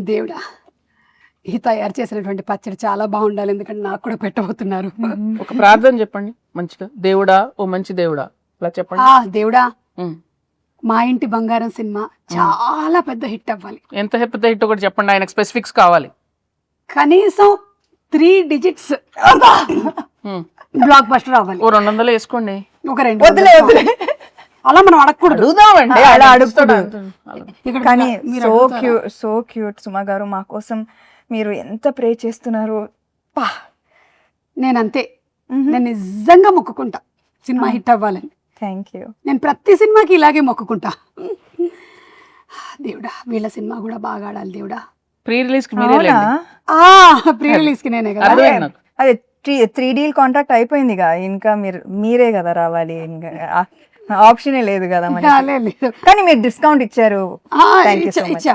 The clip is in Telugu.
దేవుడా, ఈ తయారు చేసినటువంటి పచ్చడి చాలా బాగుండాలి, ఎందుకంటే నాకు కూడా పెట్టబోతున్నారు. ఒక ప్రార్థన చెప్పండి మంచిగా. దేవుడా, ఓ మంచి దేవుడా, అలా చెప్పండి. దేవుడా, ఉమ్. మా ఇంటి బంగారం సినిమా చాలా పెద్ద హిట్ అవ్వాలి. ఎంత పెద్ద హిట్ ఒకటి చెప్పండి, ఆయనకు స్పెసిఫిక్స్ కావాలి. కనీసం 3 digits బ్లాక్ బస్టర్ అవ్వాలి. ఓ 200 వేసుకోండి. ఒక 2 వదిలే అలా మనం అడగకూడదు. అడుగుదామండి, అలా అడుగుతాడు. ఇక్కడ కానీ మీరు సో అడుగుతారా? Cute, so cute. సుమ గారు, మా కోసం మీరు ఎంత ప్రే చేస్తున్నారు. పా నేనంతే, నేను నిజంగా మొక్కుకుంటా సినిమా హిట్ అవ్వాలని. Thank you. నేను ప్రతి సినిమాకి ఇలాగే మొక్కుకుంటా. దేవుడా, వీళ్ళ సినిమా కూడా బాగా ఆడాలి దేవుడా. ప్రీ రిలీజ్ కి మీరే లేండి. ప్రీ రిలీజ్ కి నేనే కదా. అర్థమైంది నాకు. అదే 3D కాంట్రాక్ట్ అయిపోయిందిగా, ఇంకా మీరే కదా రావాలి, ఇంకా ఆప్షనే లేదు కదా మనకి. లేదు. కానీ మీరు డిస్కౌంట్ ఇచ్చారు. Thank you so much. ఇచ్చా